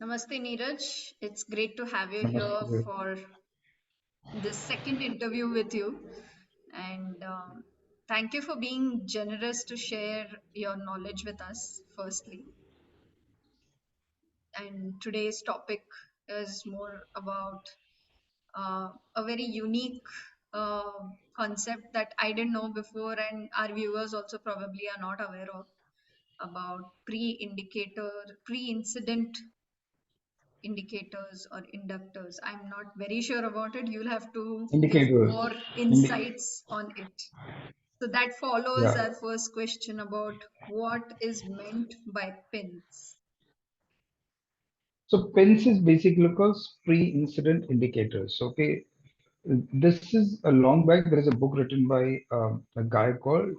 Namaste, Neeraj. It's great to have you here Namaste. for this second interview with you. And thank you for being generous to share your knowledge with us, firstly. And today's topic is more about a very unique concept that I didn't know before, and our viewers also probably are not aware of about pre-incident indicators or inductors. I'm not very sure about it. You'll have to give Indicators. more Indi- insights on it. So that follows yeah. our first question about what is meant by pins. So PINs is basically called pre-incident indicators. Okay. This is a long back. There is a book written by a guy called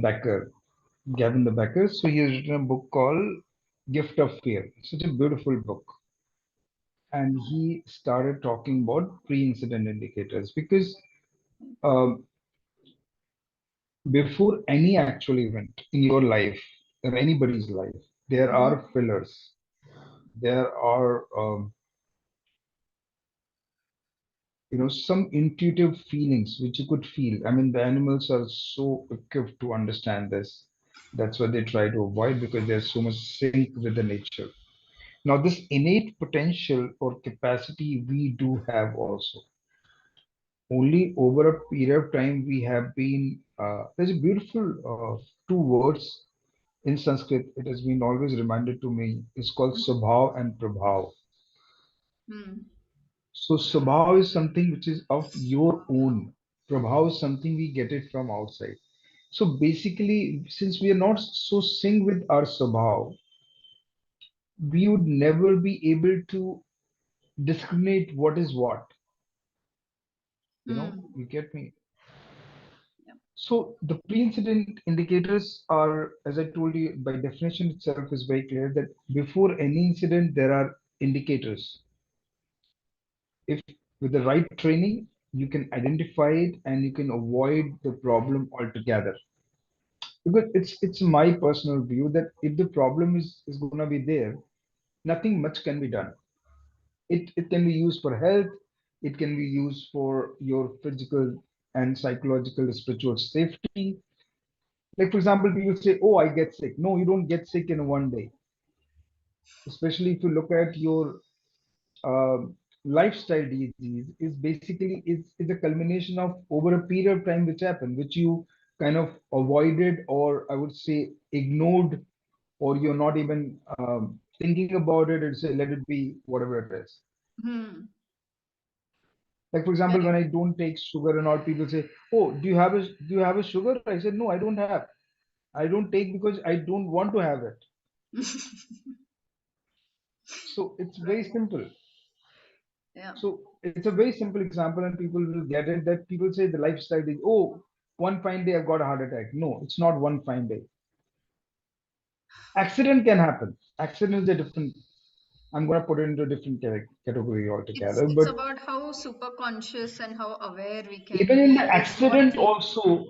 Becker, Gavin the Becker. So he has written a book called Gift of Fear. Such a beautiful book. And he started talking about pre-incident indicators because um, before any actual event in your life or anybody's life, there Mm-hmm. are fillers. There are some intuitive feelings which you could feel. I mean, the animals are so equipped to understand this. That's what they try to avoid because there's so much sync with the nature. Now, this innate potential or capacity we do have also. Only over a period of time we have been. There's a beautiful two words in Sanskrit. It has been always reminded to me. It's called Swabhav and Prabhav. Hmm. So Swabhav is something which is of your own. Prabhav is something we get it from outside. So basically, since we are not so synced with our Swabhav, we would never be able to discriminate what is what. Hmm. You get me? Yeah. So the pre-incident indicators are, as I told you, by definition itself is very clear that before any incident, there are indicators. If with the right training, you can identify it and you can avoid the problem altogether. Because it's my personal view that if the problem is gonna be there, nothing much can be done. It can be used for health, it can be used for your physical and psychological spiritual safety. Like for example, people say, "Oh, I get sick." No, you don't get sick in one day. Especially if you look at your uh, lifestyle disease, is basically is a culmination of over a period of time which happened, which you kind of avoided, or I would say ignored, or you're not even thinking about it and say, "Let it be whatever it is." Hmm. Like for example, when Correct. I don't take sugar and all, people say, "Oh, do you have a sugar?" I said, "No, I don't have. I don't take because I don't want to have it." So it's very Right. simple. Yeah. So it's a very simple example, and people will get it that people say the lifestyle is, "Oh, one fine day I've got a heart attack." No, it's not one fine day. Accident can happen. Accident is a different, I'm going to put it into a different category It's altogether. it's But about how super conscious and how aware we can even in the be is what accident we also,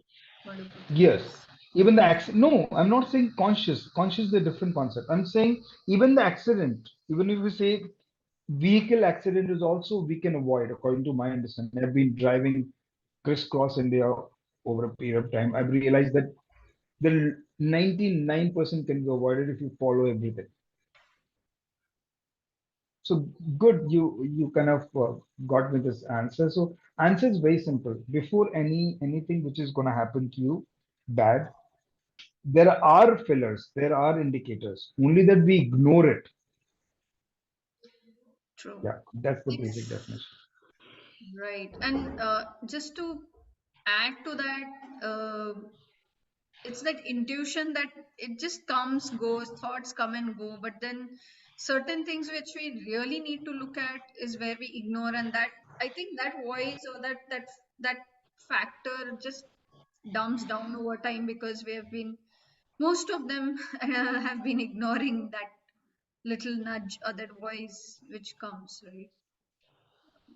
want to put yes, across. even the accident, no, I'm not saying conscious. Conscious is a different concept. I'm saying even the accident, even if we say vehicle accident is also we can avoid, according to my understanding. I've been driving crisscross India over a period of time. I've realized that the 99% can be avoided if you follow everything. So good, you kind of got me this answer. So answer is very simple. Before anything which is going to happen to you bad, there are fillers, there are indicators. Only that we ignore it. True. Yeah, that's the basic It's definition. right. And just to add to that, it's that intuition that it just comes, goes, thoughts come and go, but then certain things which we really need to look at is where we ignore, and that I think that voice or that factor just dumps down over time because we have been most of them have been ignoring that little nudge or that voice which comes, right?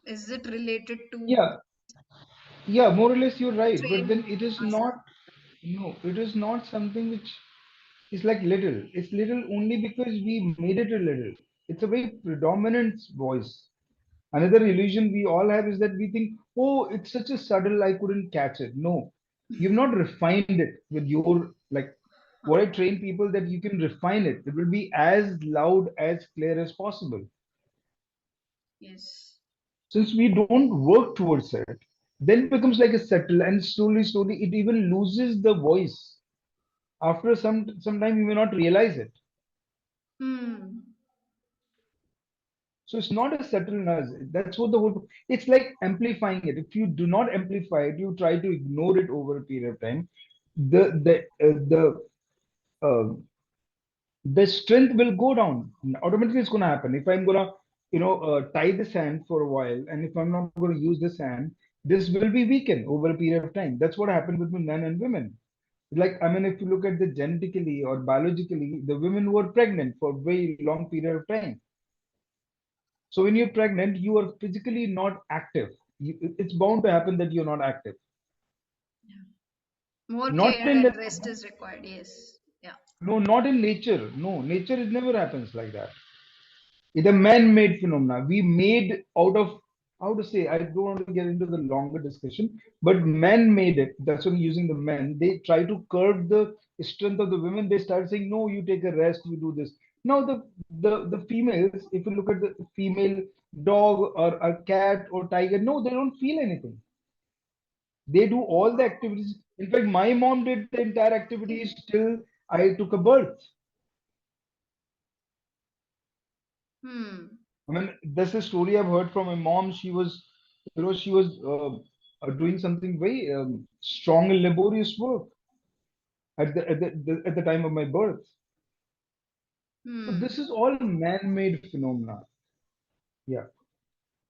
Is it related to Yeah, yeah, more or less you're right. But then trained it is not. ourselves? No, it is not something which is like little. It's little only because we made it a little. It's a very predominant voice. Another illusion we all have is that we think, oh, it's such a subtle, I couldn't catch it. No, you've not refined it with your, like, what I Huh. train people that you can refine it. It will be as loud, as clear as possible. Yes. Since we don't work towards it, then it becomes like a subtle, and slowly, slowly, it even loses the voice. After some time, you may not realize it. Hmm. So it's not a subtle nudge. That's what the whole. It's like amplifying it. If you do not amplify it, you try to ignore it over a period of time. Uh, the strength will go down. Automatically, it's going to happen. If I'm gonna, tie this hand for a while, and if I'm not going to use this hand, this will be weakened over a period of time. That's what happened between men and women. Like, I mean, if you look at the genetically or biologically, the women were pregnant for a very long period of time. So when you're pregnant, you are physically not active. It's bound to happen that you're not active. Yeah. More Not care in the and rest is required. Yes. Yeah. no, not in nature. No, nature it never happens like that. It's a man-made phenomena. We made out of how to say. I don't want to get into the longer discussion, but men made it. That's why I'm using the men. They try to curb the strength of the women. They start saying, "No, you take a rest. You do this." Now the females, if you look at the female dog or a cat or tiger, no, they don't feel anything. They do all the activities. In fact, my mom did the entire activities till I took a birth. Hmm. I mean, that's a story I've heard from my mom. She was doing something very strong and laborious work at the time of my birth. So this Hmm. is all man-made phenomena. Yeah.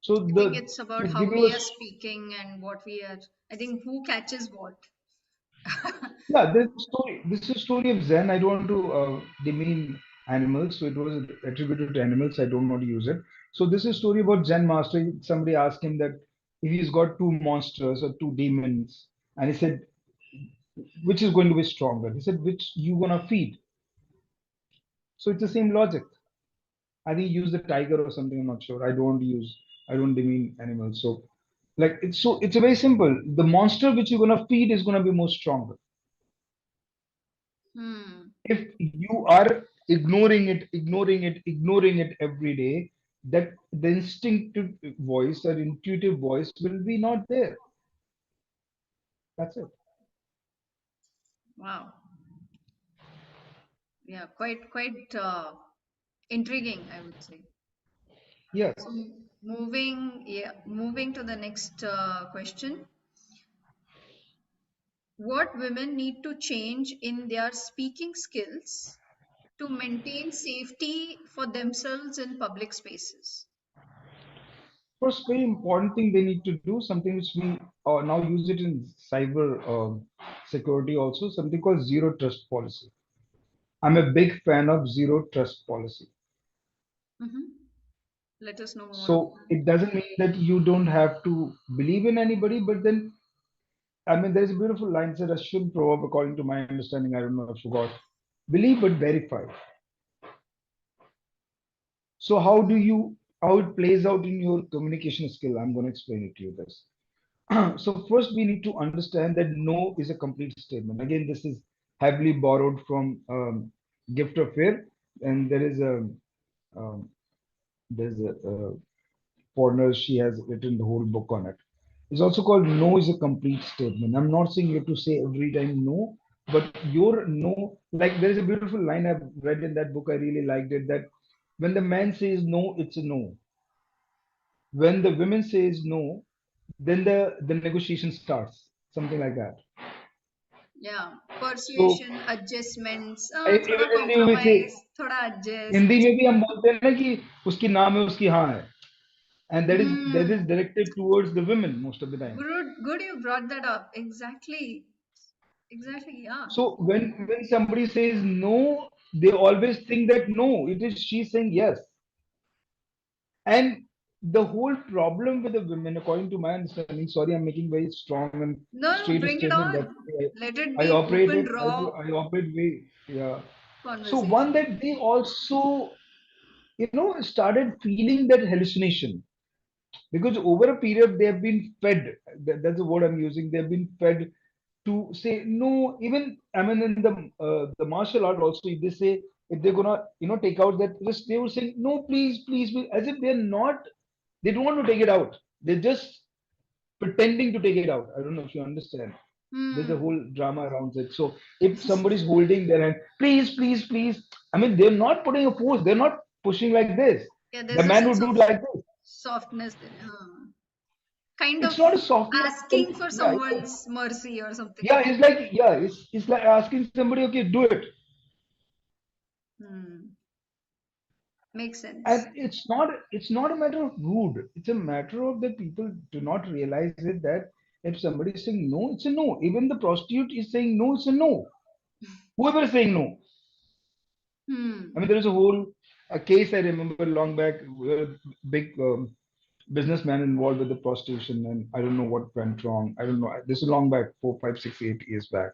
So I think it's about to how give you a we are speaking and what we are. I think who catches what. Yeah, this is a story of Zen. I don't want to demean animals, so it was attributed to animals. I don't want to use it. So this is a story about Zen master. Somebody asked him that if he's got two monsters or two demons, and he said, which is going to be stronger? He said, which you gonna feed? So it's the same logic. I think he used the tiger or something. I'm not sure. I don't demean animals. So like it's a very simple. The monster which you're gonna feed is gonna be more stronger. Hmm. If you are ignoring it every day, that the instinctive voice or intuitive voice will be not there. That's it. Wow. Yeah. Quite intriguing, I would say. So Yes. moving to the next question. What women need to change in their speaking skills to maintain safety for themselves in public spaces? First, very important thing they need to do something which we now use it in cyber security also, something called zero trust policy. I'm a big fan of zero trust policy. Hmm. Let us know more So about it doesn't mean that you don't have to believe in anybody, but then I mean, there's a beautiful line said, a Shun proverb, according to my understanding, I don't know, I forgot. Believe but verify. So how it plays out in your communication skill? I'm going to explain it to you this. So first we need to understand that no is a complete statement. Again, this is heavily borrowed from Gift of Fear, and um, there's a foreigner. She has written the whole book on it. It's also called no is a complete statement. I'm not saying you have to say every time no, but your no, like there is a beautiful line I've read in that book. I really liked it that when the man says no, it's a no. When the women says no, then the negotiation starts, something like that. yeah, So persuasion, adjustments, even थोड़ा हिंदी में भी compromise, थोड़ा Hindi adjust. में भी हम बोलते हैं ना कि उसकी नाम है उसकी हाँ है and that is Hmm. directed towards the women most of the time. Good you brought that up. Exactly. Exactly. Yeah. So when somebody says no, they always think that no, it is she saying yes. And the whole problem with the women, according to my understanding, sorry, I'm making very strong and No, no, straight bring it statement that on. Let it I be operate open, it. raw I operate way. Yeah. So one conversation. that they also, started feeling that hallucination because over a period they have been fed. That's the word I'm using. They have been fed to say no. Even I mean, in the martial art also, if they say if they're gonna take out that just they will say no, please, please, please, as if they're not. They don't want to take it out. They're just pretending to take it out. I don't know if you understand. There's a Hmm. whole drama around it. So if somebody's holding their hand, please, please, please. I mean, they're not putting a force. They're not pushing like this. Yeah, The there's a man sense would of do like this. softness in kind of It's not a softness. asking for Yeah, it's like, someone's mercy or something yeah, like it's like yeah, it's like asking somebody, okay, do it. that. Hmm. Makes And sense. it's not a matter of rude. It's a matter of that people do not realize it that if somebody is saying no, it's a no. Even the prostitute is saying no, it's a no. Whoever is saying no. I Hmm. mean, there is a whole a case I remember long back where a big businessman involved with the prostitution, and I don't know what went wrong. I don't know. This is long back, 4, 5, 6, 8 years back,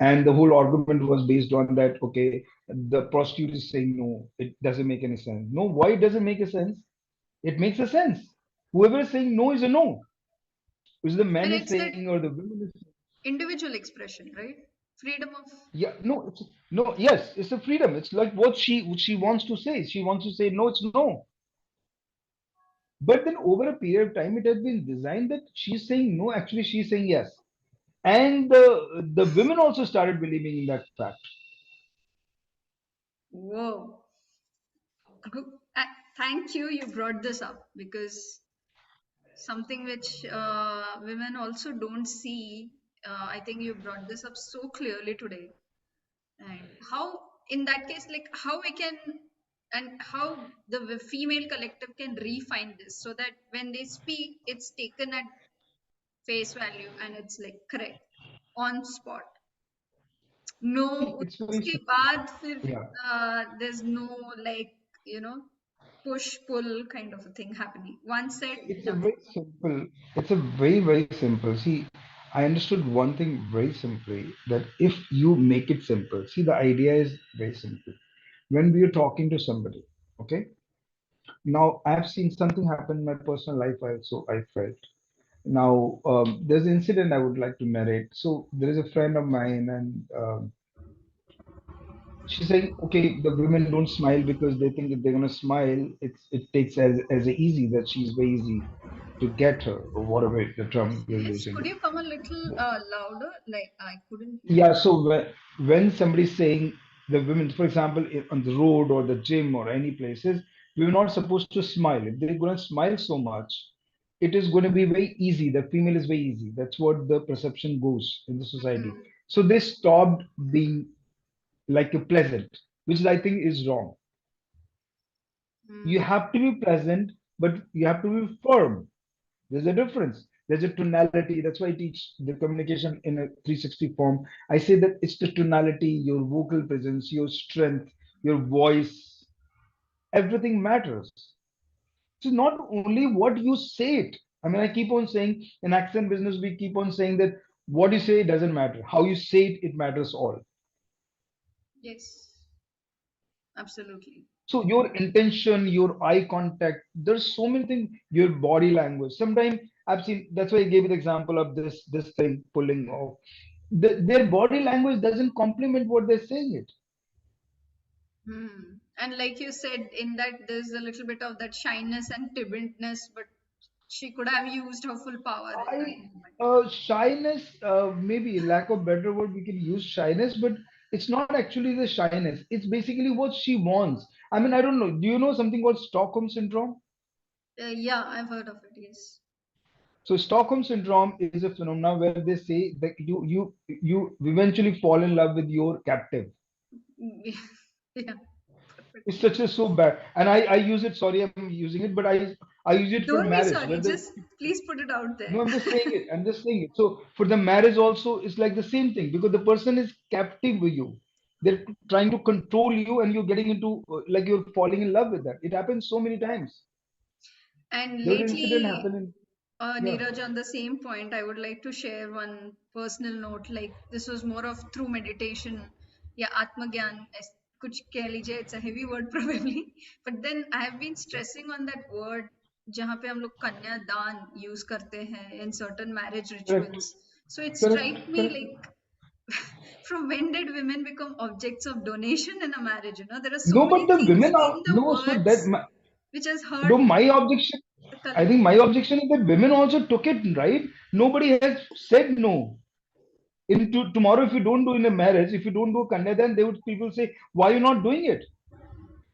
and the whole argument was based on that. Okay, the prostitute is saying no, it doesn't make any sense. No, why it doesn't make a sense? It makes a sense. Whoever is saying no is a no. Is the man And is it's that saying or the woman is saying. individual expression, right? Freedom of. Yeah, no, it's no, yes, it's a freedom. It's like what she wants to say. She wants to say no, it's no. But then over a period of time, it has been designed that she's saying no, actually she's saying yes. And the women also started believing in that fact. Whoa. Thank you. You brought this up because something which women also don't see. I think you brought this up so clearly today. And how, in that case, like how we can and how the female collective can refine this so that when they speak, it's taken at face value and it's like correct on spot. No, See, it's very उसके simple. बाद फिर Yeah, there's no like you know push pull kind of a thing happening. One said see, it's a done. very simple. It's a very, very simple. See, I understood one thing very simply that if you make it simple, see, the idea is very simple. When we are talking to somebody, okay, now I've seen something happen in my personal life. I felt. Now, there's an incident I would like to narrate. So there is a friend of mine, and she's saying, okay, the women don't smile because they think if they're gonna smile, it takes as a easy that she's very easy to get her or whatever the term we're Yes, using. could you come a little louder? Like I couldn't hear Yeah, you. so when somebody's saying the women, for example, on the road or the gym or any places, we're not supposed to smile. If they're gonna smile so much, it is going to be very easy. The female is very easy. That's what the perception goes in the society. Hmm. So they stopped being like a pleasant, which I think is wrong. You Hmm. have to be pleasant, but you have to be firm. There's a difference. There's a tonality. That's why I teach the communication in a 360 form. I say that it's the tonality, your vocal presence, your strength, your voice, everything matters. So not only what you say it. I mean, I keep on saying in accent business, we keep on saying that what you say doesn't matter. How you say it, it matters all. Yes, absolutely. So your intention, your eye contact, there's so many things, your body language. Sometimes I've seen that's why I gave you the example of this thing pulling off. Their body language doesn't complement what they're saying it. Hmm. And like you said, in that there's a little bit of that shyness and timidness, but she could have used her full power in that I moment. shyness, maybe lack of better word, we can use shyness, but it's not actually the shyness. It's basically what she wants. I mean, I don't know. Do you know something called Stockholm syndrome? Yeah, I've heard of it. Yes. So Stockholm syndrome is a phenomenon where they say that you eventually fall in love with your captive. Yeah. It's Perfectly. such a so bad, and I use it. Sorry, I'm using it, but I use it for Don't be marriage, sorry. where the Just please put it out no, there. I'm just saying it. I'm just saying it. So for the marriage also, it's like the same thing because the person is captive with you. They're trying to control you, and you're getting into like you're falling in love with that. It happens so many times. And There was an incident lately, happened in, yeah, Neeraj, on the same point, I would like to share one personal note. Like this was more of through meditation. Yeah, Atmagyan, kuch keh lijiye, it's a heavy word probably. But then I have been stressing on that word जहाँ पे हम लोग कन्या दान use करते हैं in certain marriage correct, rituals. So it correct, strike me correct. like from when did women become objects of donation in a marriage? You know, there are so No, many but the things women are in the no. So that words which has hurt though my objection, the I think my objection is that women also took it, right? Nobody has said no. Tomorrow, if you don't do in a marriage, if you don't do kanyadan, they would people say, why are you not doing it?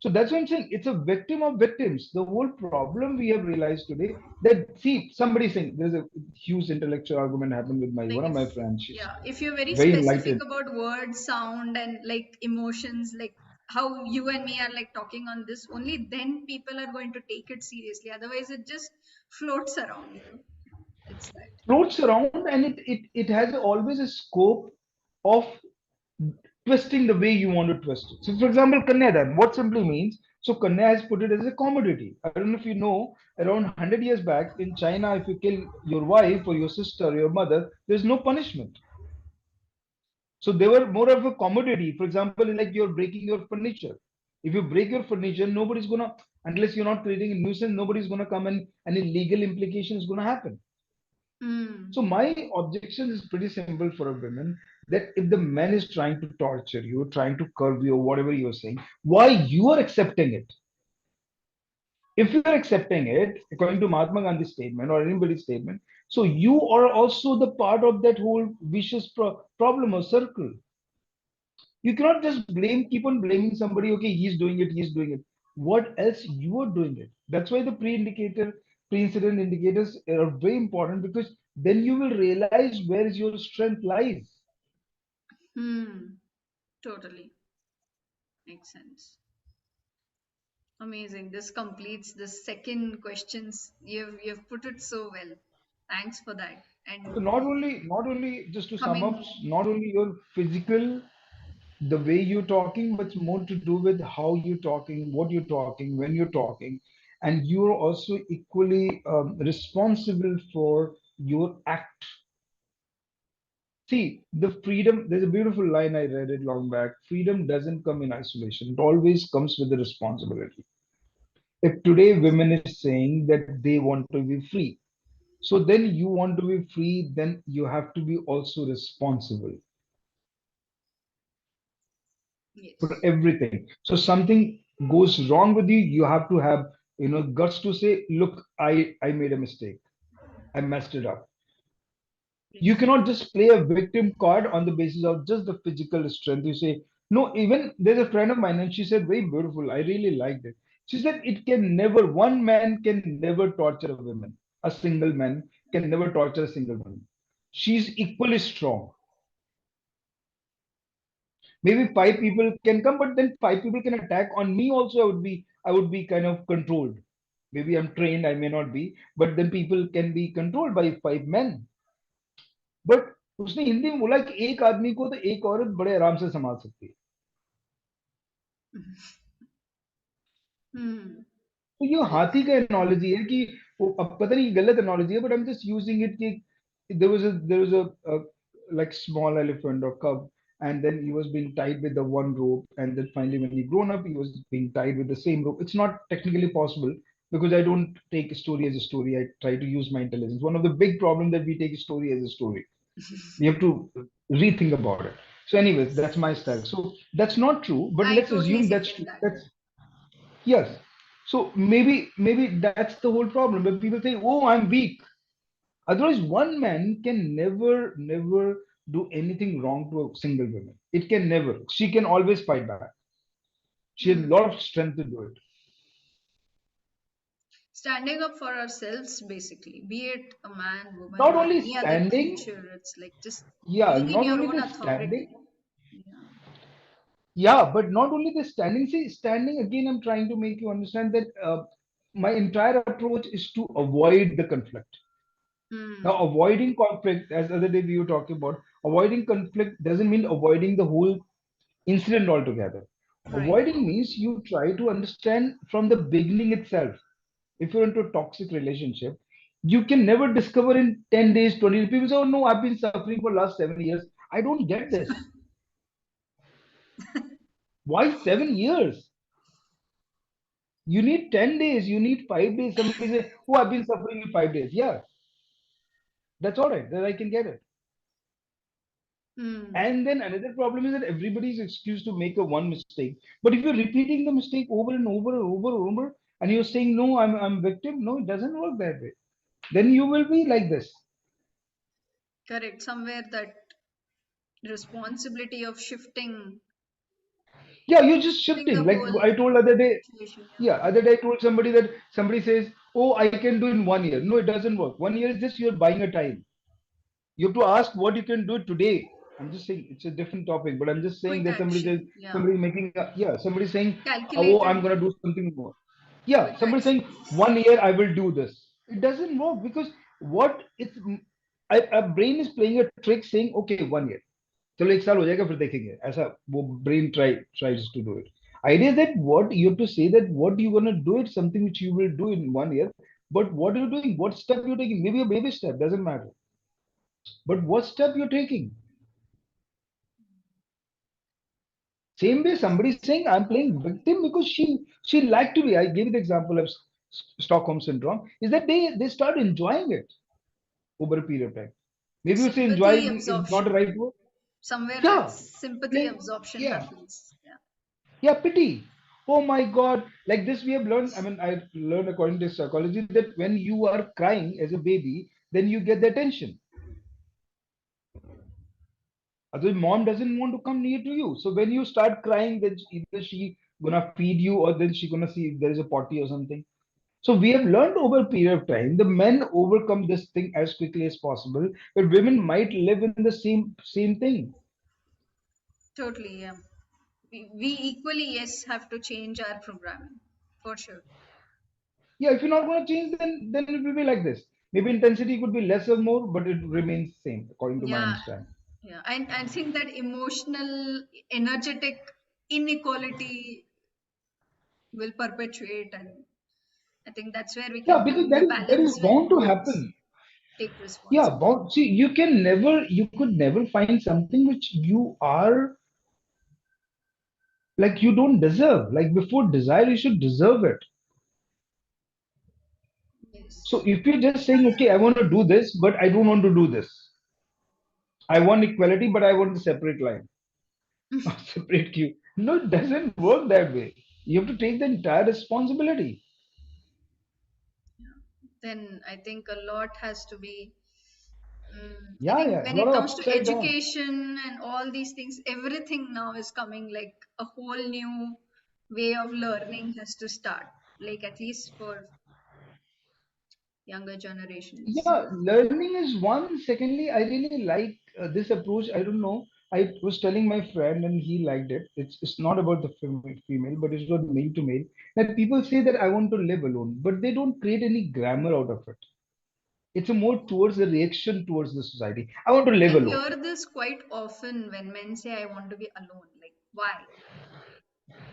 So that's what I'm saying. It's a victim of victims. The whole problem we have realized today that see somebody saying there's a huge intellectual argument happened with my like one of if my friends. She's yeah, if you're very very specific enlightened. about words, sound, and like emotions, like how you and me are like talking on this, only then people are going to take it seriously. Otherwise, it just floats around, you know. It's that. Floats around and it has always a scope of twisting the way you want to twist it. So, for example, Kanyadan, what simply means, so Kanya has put it as a commodity. I don't know if you know, around 100 years back in China, if you kill your wife or your sister or your mother, there's no punishment. So they were more of a commodity. For example, like you're breaking your furniture. If you break your furniture, nobody's gonna, unless you're not creating a nuisance, nobody's gonna come and any legal implication is gonna happen. So Hmm. my objection is pretty simple for a woman that if the man is trying to torture you, trying to curb you, or whatever you're saying, why you are accepting it? If you're accepting it, according to Mahatma Gandhi's statement or anybody's statement, so you are also the part of that whole vicious problem or circle. You cannot just blame, keep on blaming somebody. Okay, he's doing it, he's doing it. What else you are doing it? That's why the pre-incident indicators are very important because then you will realize where is your strength lies. Hmm. Totally makes sense. Amazing. This completes the second questions. You've put it so well. Thanks for that. So And not only just to sum up, coming. not only your physical, the way you're talking, but more to do with how you're talking, what you're talking, when you're talking, and you're also equally responsible for your act. See, the freedom, there's a beautiful line I read it long back. Freedom doesn't come in isolation, it always comes with a responsibility. If today women is saying that they want to be free, so then you want to be free, then you have to be also responsible for Yes. everything. So something goes wrong with you, you have to have guts to say, look, I made a mistake. I messed it up. You Yes. cannot just play a victim card on the basis of just the physical strength. You say, no, even there's a friend of mine and she said, very beautiful. I really liked it. She said, it can never, one man can never torture a woman. A single man can never torture a single woman. She's equally strong. Maybe five people can come, but then five people can attack on me also. I would be kind of controlled. Maybe I'm trained, I may not be, but then people can be controlled by five men. But उसने हिंदी में बोला कि एक आदमी को तो एक औरत बड़े आराम से संभाल सकती है. Hmm. तो ये Yes. हाथी का एनालॉजी है कि वो अब पता नहीं गलत एनालॉजी है but I am just using it कि there was a like small elephant or cub and then he was being tied with the one rope and then finally when he grown up he was being tied with the same rope. It's not technically possible because I don't take a story as a story. I try to use my intelligence. One of the big problem that we take a story as a story. We have to rethink about it. So anyways, that's my style. So that's not true, but I let's totally assume that's second true. that. That's yes. So maybe that's the whole problem. When people say, "Oh, I'm weak," otherwise one man can never do anything wrong to a single woman. It can never. She can always fight back. She has a lot Hmm. of strength to do it. Standing up for ourselves, basically, be it a man, woman, Not or only any other standing, creature. It's like just yeah, being in not your only own the standing, authority. Yeah. yeah, but not only the standing. See, standing again, I'm trying to make you understand that my entire approach is to avoid the conflict. Now, Hmm. avoiding conflict, as the other day we were talking about, avoiding conflict doesn't mean avoiding the whole incident altogether. Right. Avoiding means you try to understand from the beginning itself. if you're into a toxic relationship, you can never discover in 10 days, 20 days. People say, oh no, I've been suffering for last 7 years. I don't get this. Why 7 years? You need 10 days, you need 5 days. Somebody say, oh, I've been suffering in 5 days. Yeah, that's all right. Then I can get it. Hmm. And then another problem is that everybody is excused to make a one mistake. But if you're repeating the mistake over and over and over and over, and you're saying, no, I'm victim, no, it doesn't work that way. Then you will be like this. Correct. Somewhere that responsibility of Yeah, you're just shifting the shifting. Like whole I told other day, situation. yeah, other day I told somebody that somebody says, oh, I can do in 1 year. No, it doesn't work. 1 year is just you're buying a time. You have to ask what you can do today. I'm just saying it's a different topic, but I'm just saying Quick that somebody says action. Yeah. somebody making a, yeah, somebody saying, oh, I'm Calculated gonna do something more. Yeah, quick somebody saying actions. 1 year I will do this. It doesn't work because what it's a brain is playing a trick saying, okay, 1 year. चलो एक साल हो जाएगा फिर देखेंगे ऐसा वो brain tries to do it. Idea is that what you have to say that what you gonna do it something which you will do in 1 year, but what are you doing? What step you're taking? Maybe a baby step doesn't matter, but what step you're taking? Same way somebody is saying I'm playing victim because she liked to be. I gave the example of Stockholm syndrome. Is that they start enjoying it over a period of time. Maybe you say Sympathy enjoying is not the absorption. right word. Somewhere that Yeah, sympathy playing. absorption Yeah, happens. Yeah. yeah, pity. Oh my God! Like this, we have learned. I mean, I learned according to psychology that when you are crying as a baby, then you get the attention. Otherwise, mom doesn't want to come near to you. So when you start crying, then either she gonna feed you or then she gonna see if there is a potty or something. So we have learned over a period of time the men overcome this thing as quickly as possible, but women might live in the same thing. Totally. Yeah. We equally, yes, have to change our programming for sure. Yeah, if you're not gonna change, then it will be like this. Maybe intensity could be less or more, but it remains same according to my Yeah. understanding. Yeah. And I think that emotional, energetic inequality will perpetuate. And I think that's where we Yeah, can because bring the that balance is when bound to both happen. take Yeah, responsibility. bound. See, you could never find something which you are like you don't deserve. Like before desire, you should deserve it. So Yes. if you're just saying, okay, I want to do this, but I don't want to do this. I want equality, but I want a separate line, a separate queue. No, it doesn't work that way. You have to take the entire responsibility. Then I think a lot has to be. I Yeah, think yeah, a when lot it of comes to upside down. education and all these things, everything now is coming like a whole new way of learning has to start, like at least for younger generations. Yeah, learning is one. Secondly, I really like this approach. I don't know. I was telling my friend, and he liked it. It's not about the female, but it's about male to male. That people say that I want to live alone, but they don't create any grammar out of it. It's a more towards the reaction towards the society. I want to live I alone. hear this quite often when men say, I want to be alone. Like, why?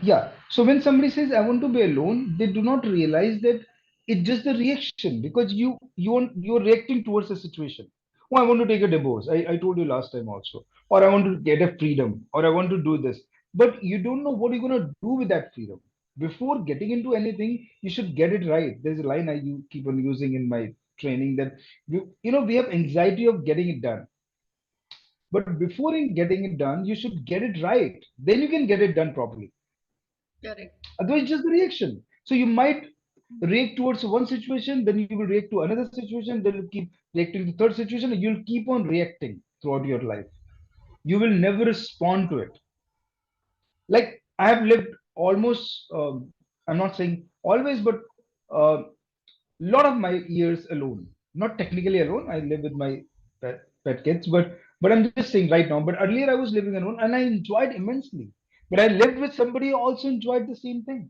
Yeah. So when somebody says I want to be alone, they do not realize that it's just the reaction because you're reacting towards a situation. Oh, I want to take a divorce. I told you last time also. Or I want to get a freedom, or I want to do this. But you don't know what you're gonna do with that freedom. Before getting into anything, you should get it right. There's a line keep on using in my training that we have anxiety of getting it done. But before in getting it done, you should get it right. Then you can get it done properly. Correct. Otherwise, just the reaction. So you might react towards one situation, then you will react to another situation, then you keep reacting to third situation, and you'll keep on reacting throughout your life. You will never respond to it. Like I have lived almost, I'm not saying always, but a lot of my years alone. Not technically alone. I live with my pet kids, but I'm just saying right now. But earlier I was living alone, and I enjoyed immensely. But I lived with somebody who also enjoyed the same thing.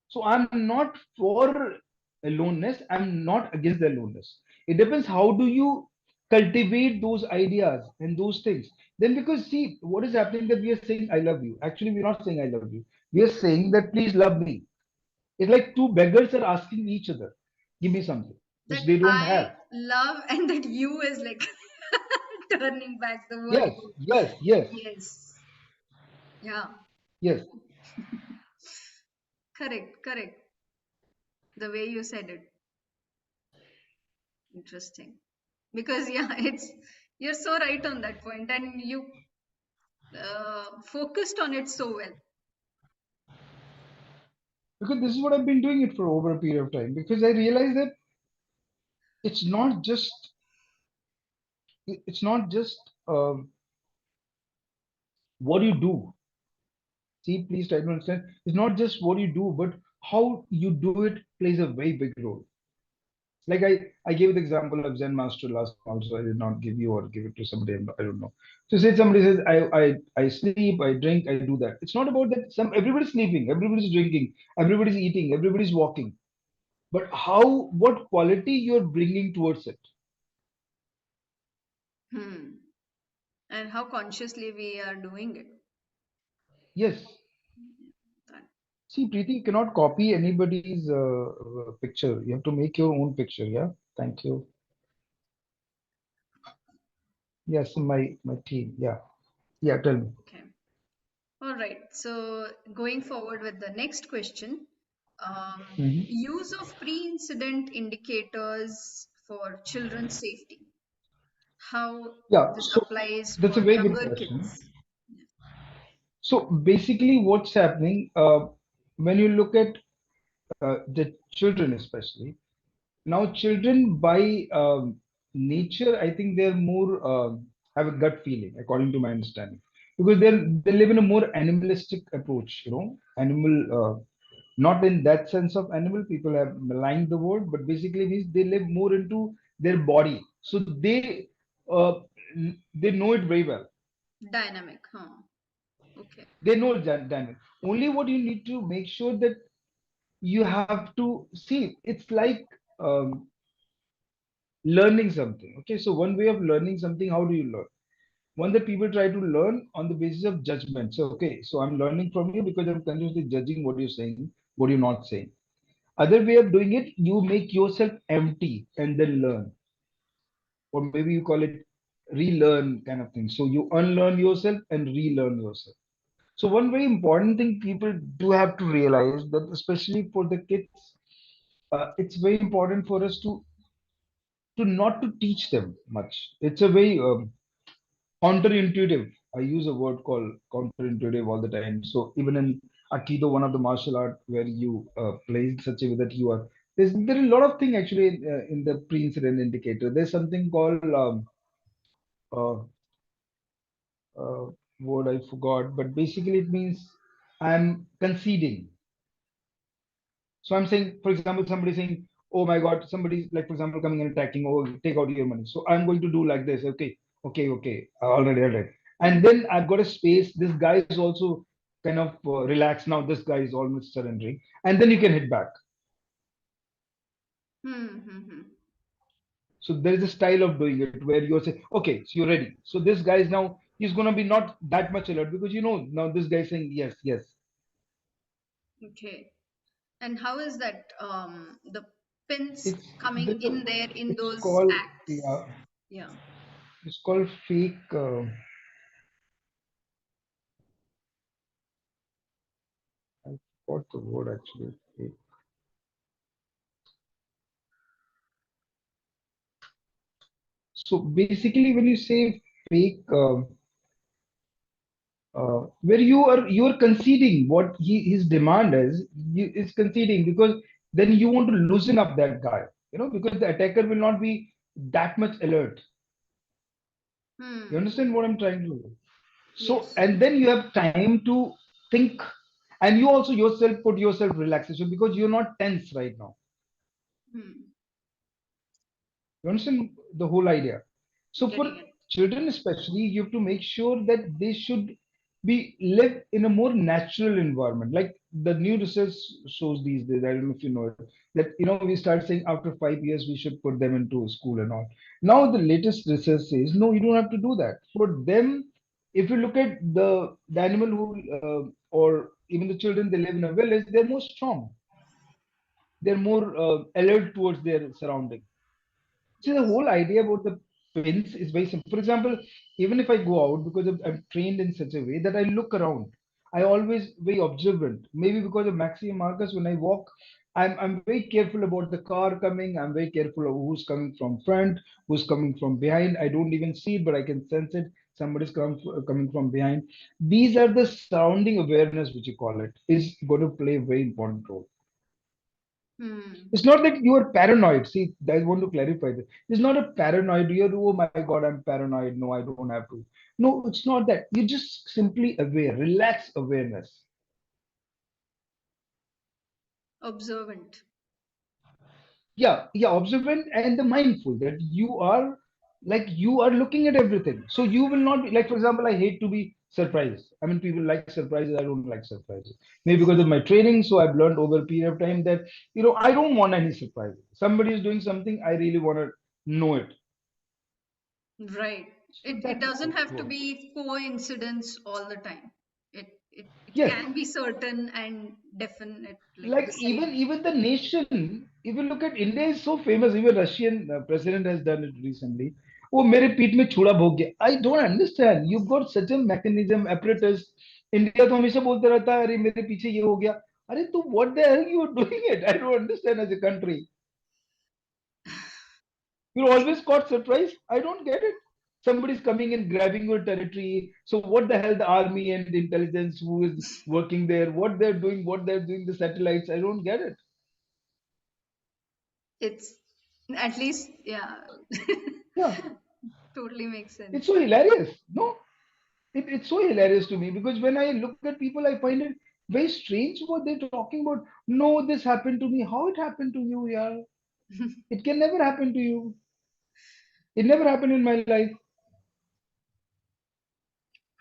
So I'm not for aloneness. I'm not against the aloneness. It depends how do you. cultivate those ideas and those things. Then, because see, what is happening that we are saying I love you. Actually, we're not saying I love you. We are saying that please love me. It's like two beggars are asking each other, give me something which That they don't I have. love and that you is like turning back the word Yes, you. yes, yes, Yes. Yeah. yes. Correct. Correct. The way you said it. Interesting. Because yeah, it's you're so right on that point, and you focused on it so well. Because this is what I've been doing it for over a period of time. Because I realize that it's not just it's not just what you do. See, please try to understand. It's not just what you do, but how you do it plays a very big role. Like I gave the example of Zen master last time also. I did not give you or give it to somebody. I don't know. So say somebody says I sleep, I drink, I do that. It's not about that. Some everybody's sleeping, everybody's drinking, everybody's eating, everybody's walking. But how what quality you're bringing towards it? Hmm. And how consciously we are doing it. Yes. That, See, Preeti, you cannot copy anybody's picture. You have to make your own picture. Yeah. Thank you. Yes, my team. Yeah. Yeah. Tell me. okay. All right. So going forward with the next question, Mhm. use of pre-incident indicators for children's safety. How Yeah. this So applies that's a for very good younger question. kids. So basically, what's happening when you look at the children, especially now, children by nature, I think they're more have a gut feeling, according to my understanding, because they live in a more animalistic approach. Animal. Not in that sense of animal. People have maligned the word, but basically means they live more into their body, so uh, they know it very well. Dynamic, huh? Okay. They know dynamic. Only what you need to make sure that you have to see it's like learning something. Okay, so one way of learning something, how do you learn? One that people try to learn on the basis of judgment. So okay, so I'm learning from you because I'm continuously judging what you're saying, what you're not saying. Other way of doing it, you make yourself empty and then learn, or maybe you call it relearn kind of thing. So you unlearn yourself and relearn yourself. So one very important thing people do have to realize that, especially for the kids, it's very important for us to not to teach them much. It's a very counterintuitive. I use a word called counterintuitive all the time. So even in Aikido, one of the martial art where you play in such a way that you are there are a lot of things actually in the pre-incident indicator. There's something called uh, word I forgot, but basically it means I'm conceding. So I'm saying, for example, somebody saying, "Oh my God," somebody's like, for example, coming and attacking. "Oh, take out your money." So I'm going to do like this. Okay, okay, okay. All right, all right. And then I've got a space. This guy is also kind of relaxed now. This guy is almost surrendering, and then you can hit back. Hmm. Hmm. Hmm. So there is a style of doing it where you're saying, "Okay, so you're ready." So this guy is now he's gonna be not that much alert because now this guy is saying yes, yes. Okay. And how is that the pins It's coming there's a, in there in it's those called acts? yeah, Yeah. it's called fake. I forgot the word actually. So basically, when you say fake, where you are conceding what his demand is conceding because then you want to loosen up that guy, because the attacker will not be that much alert. You Hmm. understand what I'm trying to do? So Yes. and then you have time to think, and you also yourself put yourself relaxation because you're not tense right now. Hmm. You understand the whole idea? So for Getting it. children especially, you have to make sure that they should we live in a more natural environment. Like the new research shows these days, I don't know if you know it, that we start saying after 5 years we should put them into school and all. Now the latest research says no, you don't have to do that. For them, if you look at the animal who or even the children, they live in a village, they're more strong, they're more alert towards their surrounding. See, the Yes. whole idea about the pins is very simple. For example, even if I go out, because I'm trained in such a way that I look around, I always very observant. Maybe because of Maxi and Marcus, when I walk, I'm very careful about the car coming. I'm very careful of who's coming from front, who's coming from behind. I don't even see it, but I can sense it. Somebody's coming from behind. These are the surrounding awareness, which you call it, is going to play a very important role. Hmm. It's not that you are paranoid. See, I want to clarify this. It's not a paranoid. You're, oh my God, I'm paranoid. No, I don't have to. No, it's not that. You're just simply aware, relax awareness. Observant. Yeah, observant and the mindful that you are looking at everything. So you will not be like, for example, I hate to be surprised. I mean, people like surprises. I don't like surprises. Maybe because of my training. So I've learned over a period of time that, I don't want any surprises. Somebody is doing something, I really want to know it. Right. So It that's doesn't how it have to works. be coincidence all the time. It Yes, can be certain and definite, like like the even same. even the nation, if you look at India is so famous. Even Russian president has done it recently. Oh, मेरे पीठ में छुरा भोग गया. I don't understand. You've got such a mechanism apparatus. India तो हमेशा बोलते रहता है, अरे मेरे पीछे ये हो गया. अरे तो what the hell you are doing it? I don't understand as a country. You're always caught surprise. I don't get it. Somebody's coming and grabbing your territory. So what the hell the army and the intelligence who is working there, what they're doing, the satellites, I don't get it. It's at least, yeah. Yeah, Totally makes it's sense. so hilarious. No, it's so hilarious to me because when I look at people, I find it very strange what they're talking about. No, this happened to me. How it happened to you? Yeah, it can never happen to you. It never happened in my life.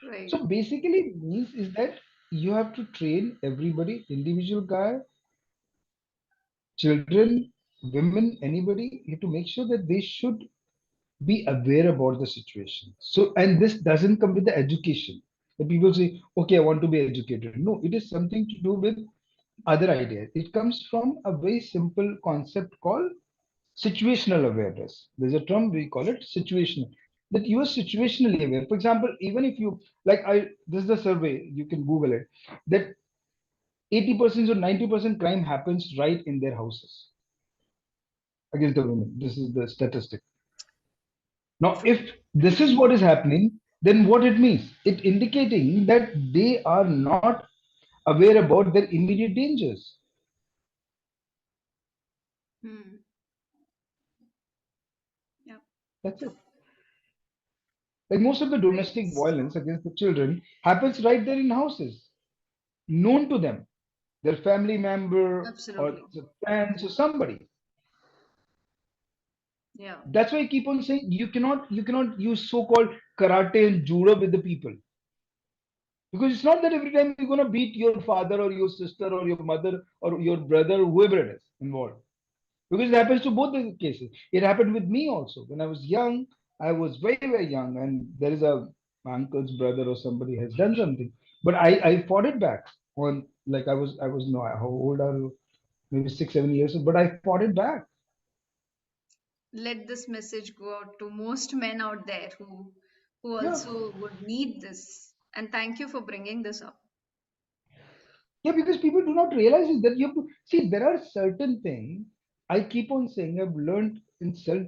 Right. So basically, it means is that you have to train everybody, individual guy, children, women, anybody. You have to make sure that they should be aware about the situation. So, and this doesn't come with the education. The people say, okay, I want to be educated. No, it is something to do with other ideas. It comes from a very simple concept called situational awareness. There's a term we call it situational. That you are situationally aware. For example, even if you this is the survey, you can Google it, that 80% or 90% crime happens right in their houses against the women. This is the statistic. Now, True. if this is what is happening, then what it means? It indicating that they are not aware about their immediate dangers. Hmm. Yeah. That's it. Like most of the Great. domestic violence against the children happens right there in houses, known to them, their family member or Absolutely. the friends or somebody. Yeah. That's why I keep on saying you cannot use so-called karate and judo with the people. Because it's not that every time you're gonna beat your father or your sister or your mother or your brother, whoever it is involved. Because it happens to both the cases. It happened with me also. When I was young, I was very, very young, and there is my uncle's brother or somebody has done something. But I fought it back on like I was no how old are you? Maybe 6, 7 years, but I fought it back. Let this message go out to most men out there who Yeah. also would need this. And thank you for bringing this up. Yeah, because people do not realize is that you have to see there are certain things. I keep on saying I've learned in self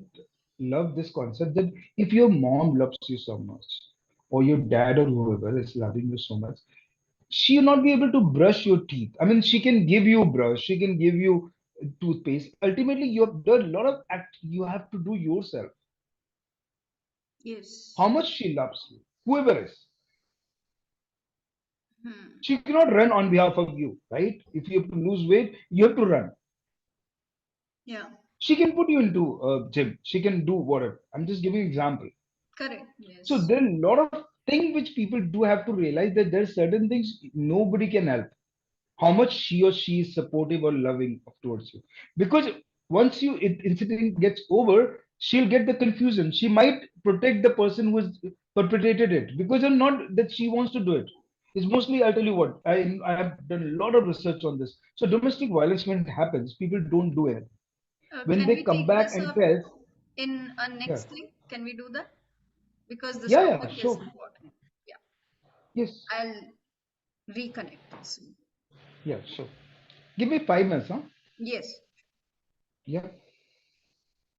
love this concept that if your mom loves you so much, or your dad or whoever is loving you so much, she will not be able to brush your teeth. I mean, she can give you brush, she can give you toothpaste. Ultimately, you have done a lot of act you have to do yourself. Yes. How much she loves you, whoever is. Hmm. She cannot run on behalf of you, right? If you have to lose weight, you have to run. Yeah. She can put you into a gym. She can do whatever. I'm just giving example. Correct. So Yes. there are a lot of thing which people do have to realize that there's certain things nobody can help. How much he or she is supportive or loving towards you. Because once incident gets over, she'll get the confusion. She might protect the person who has perpetrated it because it's not that she wants to do it. It's mostly, I'll tell you what, I have done a lot of research on this. So domestic violence when it happens, people don't do it. When Can they we come take back this and up tell, in a yeah, next thing? Can we do that? Because this yeah, topic yeah, is sure, important. Yeah, yes, I'll reconnect soon. yeah, sure. Give me 5 minutes, huh? Yes. Yeah.